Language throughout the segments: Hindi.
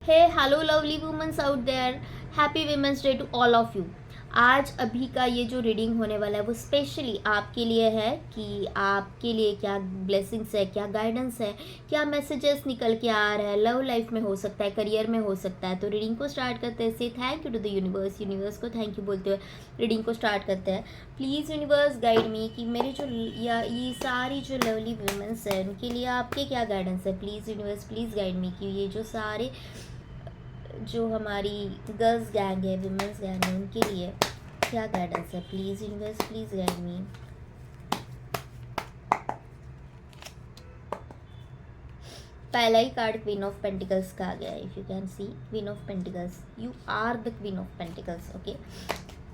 Hey hello lovely womens out there, happy women's day to all of you. आज अभी का ये जो रीडिंग होने वाला है वो स्पेशली आपके लिए है कि आपके लिए क्या ब्लेसिंग्स है, क्या गाइडेंस है, क्या मैसेजेस निकल के आ रहा है। लव लाइफ में हो सकता है, करियर में हो सकता है। तो रीडिंग को स्टार्ट करते हैं से thank you to the universe. Universe को थैंक यू बोलते हुए रीडिंग को स्टार्ट करते हैं। प्लीज़ यूनिवर्स गाइड मी कि मेरे जो या ये सारी जो लवली वुमेन्स है उनके लिए आपके क्या गाइडेंस है। Please universe please guide me कि ये जो सारे जो हमारी गर्ल्स गैंग है, विमेंस गैंग है, उनके लिए क्या गाइडेंस है। Please universe please guide me. पहला ही कार्ड क्वीन ऑफ पेंटिकल्स का आ गया है। If you can see queen of pentacles, you are the queen of pentacles. Okay,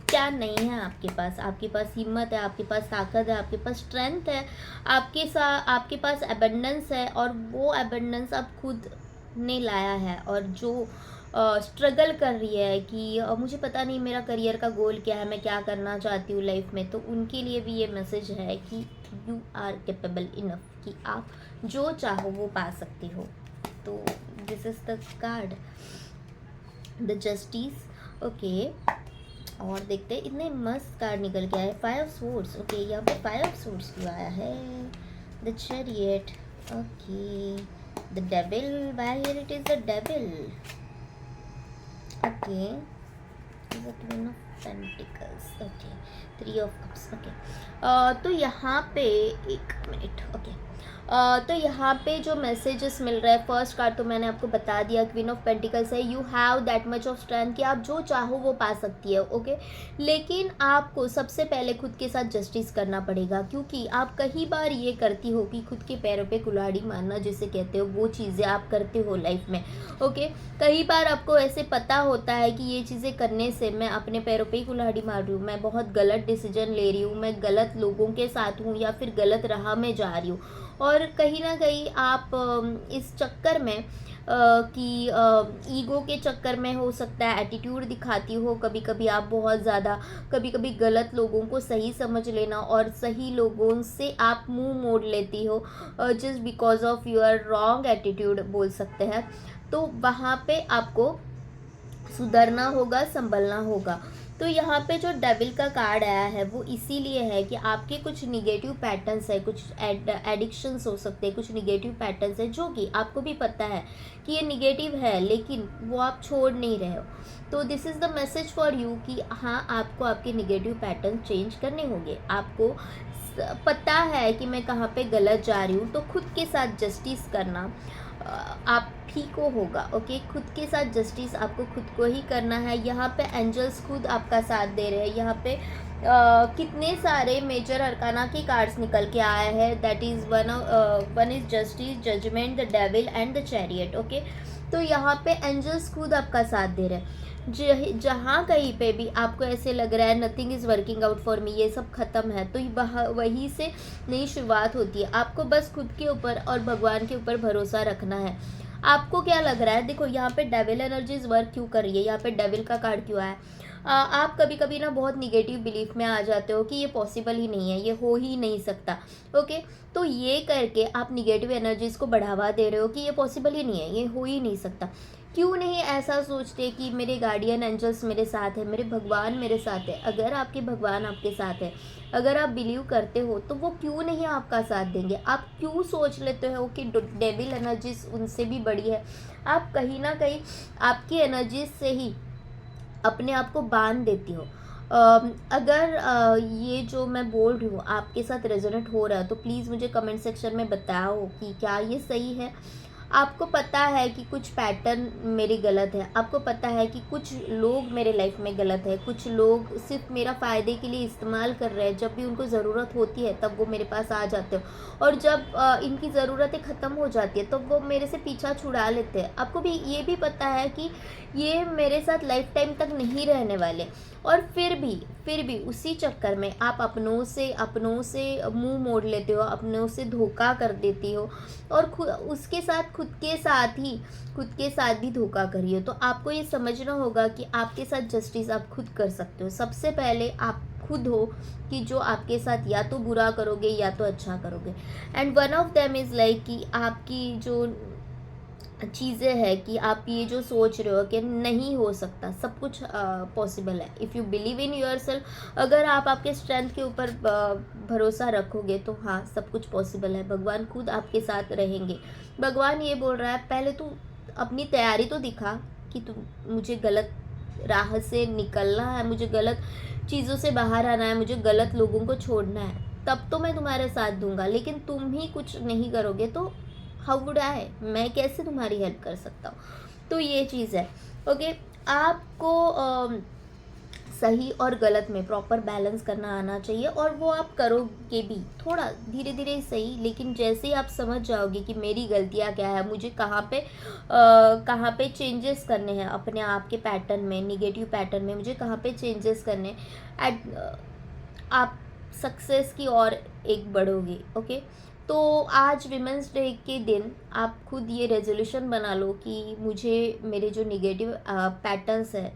क्या नहीं है आपके पास? आपके पास हिम्मत है, आपके पास ताकत है, आपके पास स्ट्रेंथ है, आपके पास एबंडेंस है, और वो एबंडेंस आप खुद ने लाया है। और जो स्ट्रगल कर रही है कि मुझे पता नहीं मेरा करियर का गोल क्या है, मैं क्या करना चाहती हूँ लाइफ में, तो उनके लिए भी ये मैसेज है कि यू आर कैपेबल इनफ कि आप जो चाहो वो पा सकती हो। तो this is the card, the justice. Okay, और देखते हैं इतने मस्त कार्ड निकल के आए। 5 ऑफ स्वॉर्ड्स। ओके, यहाँ पे 5 ऑफ स्वॉर्ड्स क्यों आया है? The chariot. Okay, the devil, why here it is the devil. Okay, the queen of pentacles. Okay, 3 of cups. Okay, तो यहाँ पे एक मिनट। ओके, तो यहाँ पे जो मैसेजेस मिल रहा है, फर्स्ट कार्ड तो मैंने आपको बता दिया, क्वीन ऑफ पेंटिकल्स है। You have that much of strength कि आप जो चाहो वो पा सकती है। ओके, लेकिन आपको सबसे पहले खुद के साथ जस्टिस करना पड़ेगा, क्योंकि आप कई बार ये करती हो कि खुद के पैरों पे कुल्हाड़ी मारना जिसे कहते हो, वो चीज़ें आप करते हो लाइफ में। ओके, कई बार आपको ऐसे पता होता है कि ये चीज़ें करने से मैं अपने पैरों पे ही कुल्हाड़ी मार रही हूँ, मैं बहुत गलत डिसीजन ले रही हूँ, मैं गलत लोगों के साथ हूँ, या फिर गलत राह में जा रही हूँ। और कहीं ना कहीं आप इस चक्कर में कि ईगो के चक्कर में हो सकता है एटीट्यूड दिखाती हो कभी कभी आप बहुत ज़्यादा, कभी कभी गलत लोगों को सही समझ लेना और सही लोगों से आप मुंह मोड़ लेती हो just because of your wrong attitude बोल सकते हैं। तो वहाँ पे आपको सुधरना होगा, संभलना होगा। तो यहाँ पे जो डेविल का कार्ड आया है वो इसीलिए है कि आपके कुछ निगेटिव पैटर्न्स है, कुछ एडिक्शंस हो सकते हैं, कुछ निगेटिव पैटर्न्स है जो कि आपको भी पता है कि ये निगेटिव है, लेकिन वो आप छोड़ नहीं रहे हो। तो this is the message for you कि हाँ, आपको आपके निगेटिव पैटर्न चेंज करने होंगे। आपको पता है कि मैं कहाँ पे गलत जा रही हूँ, तो खुद के साथ जस्टिस करना आप ही को होगा। ओके, खुद के साथ जस्टिस आपको खुद को ही करना है। यहाँ पे एंजल्स खुद आपका साथ दे रहे हैं। यहाँ पे कितने सारे मेजर अरकाना के कार्ड्स निकल के आए हैं। That is one is justice, judgement, the devil and the chariot. Okay, तो यहाँ पे एंजल्स खुद आपका साथ दे रहे हैं। जहाँ कहीं पे भी आपको ऐसे लग रहा है nothing is working out for me, ये सब ख़त्म है, तो वहीं से नई शुरुआत होती है। आपको बस खुद के ऊपर और भगवान के ऊपर भरोसा रखना है। आपको क्या लग रहा है? देखो यहाँ पे डेविल एनर्जीज वर्क क्यों कर रही है, यहाँ पे डेविल का कार्ड क्यों आया? आप कभी कभी ना बहुत निगेटिव बिलीफ में आ जाते हो कि ये पॉसिबल ही नहीं है, ये हो ही नहीं सकता। ओके, तो ये करके आप निगेटिव एनर्जीज को बढ़ावा दे रहे हो कि ये पॉसिबल ही नहीं है, ये हो ही नहीं सकता। क्यों नहीं ऐसा सोचते कि मेरे गार्डियन एंजल्स मेरे साथ है, मेरे भगवान मेरे साथ है। अगर आपके भगवान आपके साथ है, अगर आप बिलीव करते हो, तो वो क्यों नहीं आपका साथ देंगे? आप क्यों सोच लेते हो कि डेविल एनर्जीज उनसे भी बड़ी है? आप कहीं ना कहीं आपकी एनर्जीज से ही अपने आप को बांध देती हो। अगर ये जो मैं बोल रही हूँ आपके साथ रेजोनेट हो रहा है, तो प्लीज़ मुझे कमेंट सेक्शन में बताओ कि क्या ये सही है। आपको पता है कि कुछ पैटर्न मेरे गलत है, आपको पता है कि कुछ लोग मेरे लाइफ में गलत है, कुछ लोग सिर्फ मेरा फ़ायदे के लिए इस्तेमाल कर रहे हैं। जब भी उनको ज़रूरत होती है तब वो मेरे पास आ जाते हो, और जब इनकी ज़रूरतें ख़त्म हो जाती है तो वो मेरे से पीछा छुड़ा लेते हैं। आपको भी ये भी पता है कि ये मेरे साथ लाइफ टाइम तक नहीं रहने वाले, और फिर भी उसी चक्कर में आप अपनों से मुंह मोड़ लेते हो, अपनों से धोखा कर देती हो, और उसके साथ खुद के साथ भी धोखा करिए। तो आपको ये समझना होगा कि आपके साथ जस्टिस आप खुद कर सकते हो। सबसे पहले आप खुद हो कि जो आपके साथ या तो बुरा करोगे या तो अच्छा करोगे। And one of them is like कि आपकी जो चीज़ें हैं कि आप ये जो सोच रहे हो कि नहीं हो सकता, सब कुछ पॉसिबल है। If you believe in yourself, अगर आप आपके स्ट्रेंथ के ऊपर भरोसा रखोगे तो हाँ, सब कुछ पॉसिबल है। भगवान खुद आपके साथ रहेंगे। भगवान ये बोल रहा है, पहले तू अपनी तैयारी तो दिखा कि तू, मुझे गलत राह से निकलना है, मुझे गलत चीज़ों से बाहर आना है, मुझे गलत लोगों को छोड़ना है, तब तो मैं तुम्हारे साथ दूंगा। लेकिन तुम ही कुछ नहीं करोगे तो हाउ वुड आई, मैं कैसे तुम्हारी हेल्प कर सकता हूँ। तो ये चीज़ है। ओके, आपको सही और गलत में प्रॉपर बैलेंस करना आना चाहिए, और वो आप करोगे भी, थोड़ा धीरे धीरे ही सही, लेकिन जैसे ही आप समझ जाओगे कि मेरी गलतियाँ क्या है, मुझे कहाँ पे चेंजेस करने हैं अपने आप के पैटर्न में, निगेटिव पैटर्न में मुझे कहाँ पे चेंजेस करने हैं, आप सक्सेस की ओर एक बढ़ोगे। ओके, तो आज विमेंस डे के दिन आप खुद ये रेजोल्यूशन बना लो कि मुझे मेरे जो निगेटिव पैटर्न्स है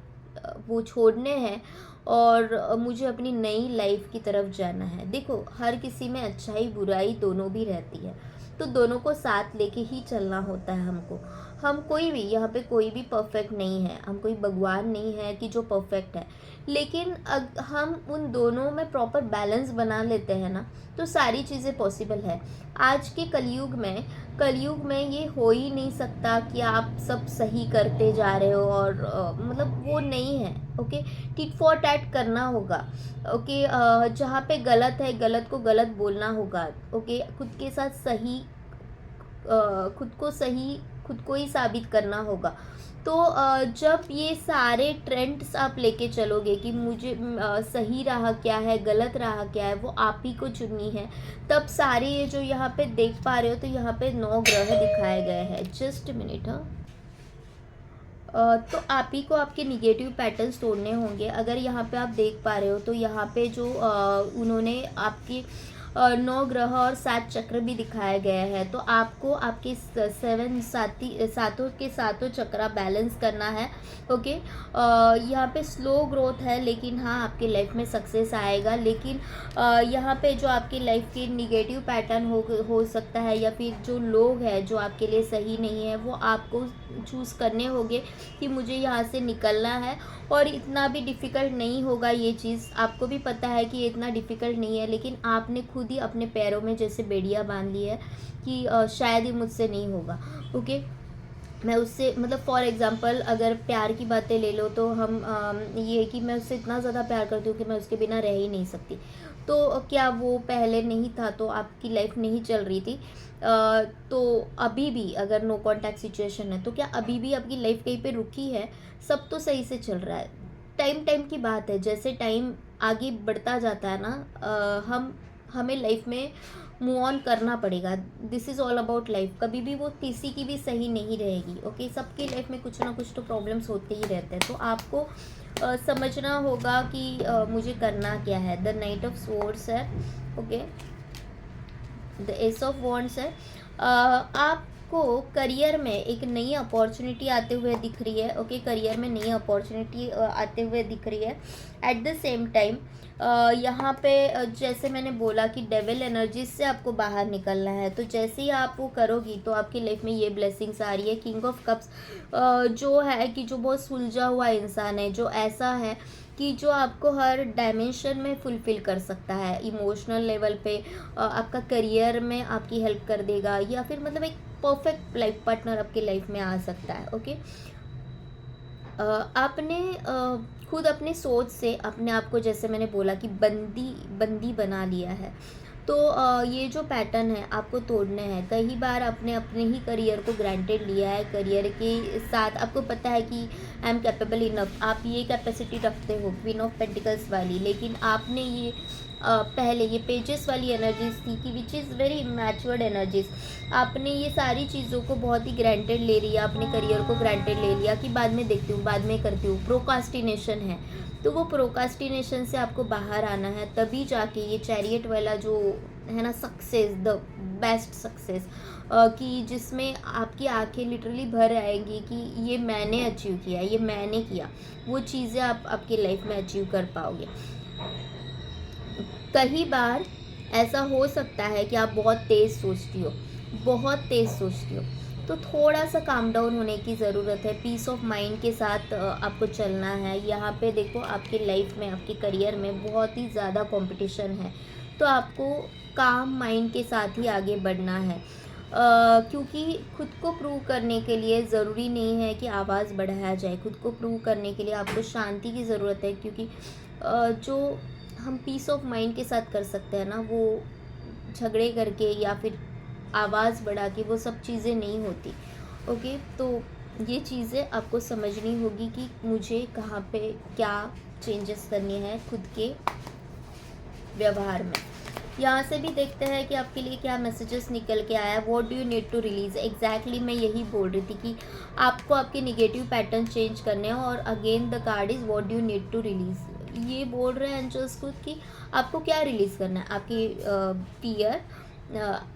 वो छोड़ने हैं, और मुझे अपनी नई लाइफ की तरफ जाना है। देखो, हर किसी में अच्छाई बुराई दोनों भी रहती है, तो दोनों को साथ लेके ही चलना होता है हमको। हम कोई भी यहाँ पे कोई भी परफेक्ट नहीं है, हम कोई भगवान नहीं है कि जो परफेक्ट है, लेकिन हम उन दोनों में प्रॉपर बैलेंस बना लेते हैं ना, तो सारी चीज़ें पॉसिबल है। आज के कलयुग में ये हो ही नहीं सकता कि आप सब सही करते जा रहे हो, और मतलब वो नहीं है। ओके, टिट फॉर टैट करना होगा। ओके, जहाँ पे गलत है, गलत को गलत बोलना होगा। ओके, खुद को ही साबित करना होगा। तो जब ये सारे ट्रेंड्स आप लेके चलोगे कि मुझे सही राह क्या है, गलत राह क्या है, वो आप ही को चुननी है, तब सारे ये जो यहाँ पे देख पा रहे हो, तो यहाँ पे 9 ग्रह दिखाए गए हैं। Just minute. हाँ, तो आप ही को आपके निगेटिव पैटर्न्स तोड़ने होंगे। अगर यहाँ पे आप देख पा रहे हो, तो यहाँ पे जो उन्होंने आपकी 9 ग्रह और 7 चक्र भी दिखाए गए हैं, तो आपको आपके सातों के सातों चक्र बैलेंस करना है। ओके, यहाँ पे स्लो ग्रोथ है, लेकिन हाँ, आपके लाइफ में सक्सेस आएगा। लेकिन यहाँ पे जो आपकी लाइफ के निगेटिव पैटर्न हो सकता है, या फिर जो लोग हैं जो आपके लिए सही नहीं है, वो आपको चूज़ करने होंगे कि मुझे यहाँ से निकलना है। और इतना भी डिफ़िकल्ट नहीं होगा ये चीज़, आपको भी पता है कि ये इतना डिफ़िकल्ट नहीं है, लेकिन आपने खुद ही अपने पैरों में जैसे बेड़ियाँ बांध ली है कि शायद ही मुझसे नहीं होगा। ओके, मैं उससे, मतलब फॉर एग्ज़ाम्पल अगर प्यार की बातें ले लो, तो हम ये है कि मैं उससे इतना ज़्यादा प्यार करती हूँ कि मैं उसके बिना रह ही नहीं सकती। तो क्या वो पहले नहीं था तो आपकी लाइफ नहीं चल रही थी? तो अभी भी अगर नो कॉन्टैक्ट सिचुएशन है, तो क्या अभी भी आपकी लाइफ कहीं पे रुकी है? सब तो सही से चल रहा है। टाइम की बात है, जैसे टाइम आगे बढ़ता जाता है ना, हमें लाइफ में मूव ऑन करना पड़ेगा। This is all about life. कभी भी वो किसी की भी सही नहीं रहेगी। ओके, सबकी लाइफ में कुछ ना कुछ तो प्रॉब्लम्स होते ही रहते हैं, तो आपको समझना होगा कि मुझे करना क्या है। द नाइट ऑफ स्वॉर्ड्स है। Okay, the S of wands है। आपको करियर में एक नई अपॉर्चुनिटी आते हुए दिख रही है। ओके, करियर में नई अपॉर्चुनिटी आते हुए दिख रही है। एट द सेम टाइम यहाँ पे जैसे मैंने बोला कि डेविल एनर्जीज से आपको बाहर निकलना है, तो जैसे ही आप वो करोगी तो आपकी लाइफ में ये ब्लेसिंग्स आ रही है। किंग ऑफ कप्स जो है कि जो बहुत सुलझा हुआ इंसान है, जो ऐसा है कि जो आपको हर डायमेंशन में फुलफ़िल कर सकता है। इमोशनल लेवल पे आपका करियर में आपकी हेल्प कर देगा, या फिर मतलब एक परफेक्ट लाइफ पार्टनर आपकी लाइफ में आ सकता है। ओके, आपने खुद अपनी सोच से अपने आप को, जैसे मैंने बोला कि बंदी बना लिया है, तो ये जो पैटर्न है आपको तोड़ने हैं। कई बार आपने अपने ही करियर को ग्रांटेड लिया है, करियर के साथ आपको पता है कि आई एम कैपेबल इनफ, आप ये कैपेसिटी रखते हो, क्वीन ऑफ पेंटिकल्स वाली, लेकिन आपने ये पहले ये पेजेस वाली एनर्जीज थी कि which is very matured energies, आपने ये सारी चीज़ों को बहुत ही ग्रांटेड ले लिया, अपने करियर को ग्रांटेड ले लिया कि बाद में देखती हूँ, बाद में करती हूँ। प्रोकास्टिनेशन है, तो वो प्रोकास्टिनेशन से आपको बाहर आना है, तभी जाके ये चैरियट वाला जो है ना, सक्सेस, द बेस्ट सक्सेस, कि जिसमें आपकी आंखें लिटरली भर आएंगी कि ये मैंने अचीव किया, ये मैंने किया, वो चीज़ें आप आपकी लाइफ में अचीव कर पाओगे। कई बार ऐसा हो सकता है कि आप बहुत तेज़ सोचती हो, बहुत तेज़ सोचती हो, तो थोड़ा सा काम डाउन होने की ज़रूरत है, पीस ऑफ माइंड के साथ आपको चलना है। यहाँ पे देखो आपकी लाइफ में, आपके करियर में बहुत ही ज़्यादा कंपटीशन है, तो आपको काम माइंड के साथ ही आगे बढ़ना है। क्योंकि खुद को प्रूव करने के लिए ज़रूरी नहीं है कि आवाज़ बढ़ाया जाए, खुद को प्रूव करने के लिए आपको शांति की ज़रूरत है। क्योंकि जो हम पीस ऑफ माइंड के साथ कर सकते हैं ना, वो झगड़े करके या फिर आवाज़ बढ़ा के वो सब चीज़ें नहीं होती। ओके, तो ये चीज़ें आपको समझनी होगी कि मुझे कहाँ पे क्या चेंजेस करने हैं खुद के व्यवहार में। यहाँ से भी देखते हैं कि आपके लिए क्या मैसेजेस निकल के आया। What do you need to release, exactly मैं यही बोल रही थी कि आपको आपके निगेटिव पैटर्न चेंज करने हैं। और again the card is what do you need to release. ये बोल रहे हैं एंजल्स खुद कि आपको क्या रिलीज़ करना है। आपकी फियर,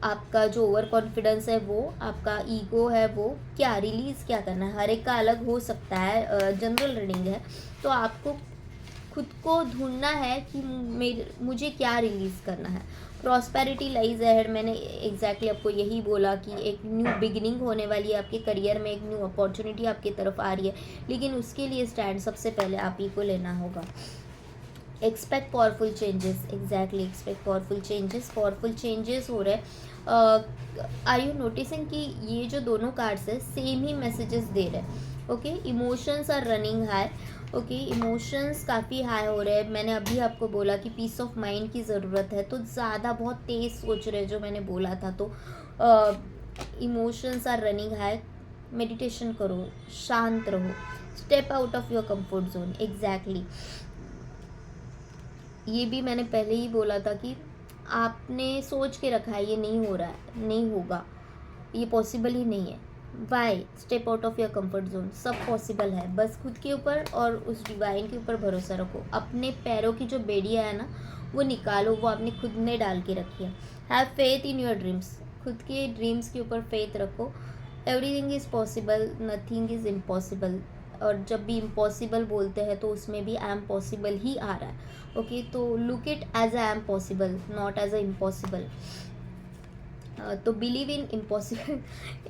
आपका जो ओवर कॉन्फिडेंस है वो, आपका ईगो है वो, क्या रिलीज़ क्या करना है। हर एक का अलग हो सकता है, जनरल रीडिंग है, तो आपको खुद को ढूंढना है कि मुझे क्या रिलीज़ करना है। प्रॉस्पेरिटी लाइज अहेड, मैंने एग्जैक्टली आपको यही बोला कि एक न्यू बिगिनिंग होने वाली है आपके करियर में, एक न्यू अपॉर्चुनिटी आपकी तरफ आ रही है, लेकिन उसके लिए स्टैंड सबसे पहले आप ही को लेना होगा। Expect powerful changes, exactly expect powerful changes हो रहे हैं। आर यू नोटिसिंग कि ये जो दोनों कार्ड्स है सेम ही मैसेजेस दे रहे हैं। Okay, emotions are running high. Okay, emotions काफ़ी हाई हो रहे हैं। मैंने अभी आपको बोला कि पीस ऑफ माइंड की ज़रूरत है, तो ज़्यादा बहुत तेज़ सोच रहे जो मैंने बोला था। तो emotions are running high. Meditation करो, शांत रहो, step out of your comfort zone. Exactly ये भी मैंने पहले ही बोला था कि आपने सोच के रखा है ये नहीं हो रहा है, नहीं होगा, ये पॉसिबल ही नहीं है। Why step out of your comfort zone, सब पॉसिबल है। बस खुद के ऊपर और उस डिवाइन के ऊपर भरोसा रखो। अपने पैरों की जो बेड़ियाँ है ना, वो निकालो, वो आपने खुद ने डाल के रखी है। Have faith in your dreams, खुद के ड्रीम्स के ऊपर फेथ रखो। Everything is possible, nothing is impossible. और जब भी इम्पॉसिबल बोलते हैं तो उसमें भी आई एम पॉसिबल ही आ रहा है। ओके, तो look it as I am possible, not as a impossible. तो बिलीव इन इम्पॉसिबल।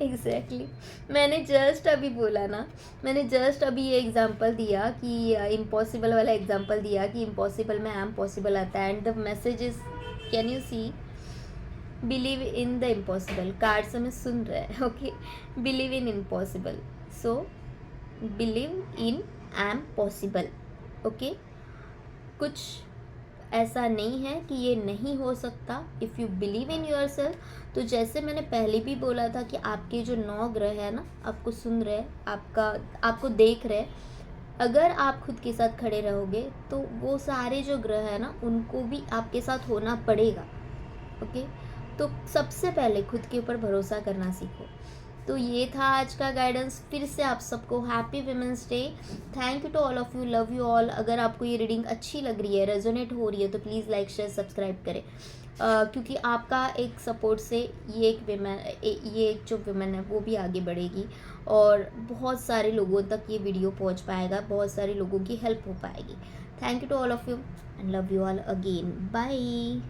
एग्जैक्टली मैंने जस्ट अभी बोला ना, मैंने जस्ट अभी ये एग्जांपल दिया कि इम्पॉसिबल वाला एग्जांपल दिया कि इम्पॉसिबल में आई एम पॉसिबल आता है। And the message is, can you see, believe in the impossible. Card से मैं सुन रहा है। Okay, believe in impossible, so believe in I am possible. Okay, कुछ ऐसा नहीं है कि ये नहीं हो सकता। If you believe in your self, तो जैसे मैंने पहले भी बोला था कि आपके जो 9 ग्रह है ना, आपको सुन रहे हैं, आपको देख रहे हैं। अगर आप खुद के साथ खड़े रहोगे तो वो सारे जो ग्रह है ना, उनको भी आपके साथ होना पड़ेगा। ओके, तो सबसे पहले खुद के ऊपर भरोसा करना सीखो। तो ये था आज का गाइडेंस। फिर से आप सबको happy women's day. Thank you to all of you, love you all. अगर आपको ये रीडिंग अच्छी लग रही है, रेजोनेट हो रही है, तो प्लीज़ लाइक शेयर सब्सक्राइब करें। क्योंकि आपका एक सपोर्ट से ये एक जो विमेन है वो भी आगे बढ़ेगी और बहुत सारे लोगों तक ये वीडियो पहुंच पाएगा, बहुत सारे लोगों की हेल्प हो पाएगी। Thank you to all of you and love you all again. Bye.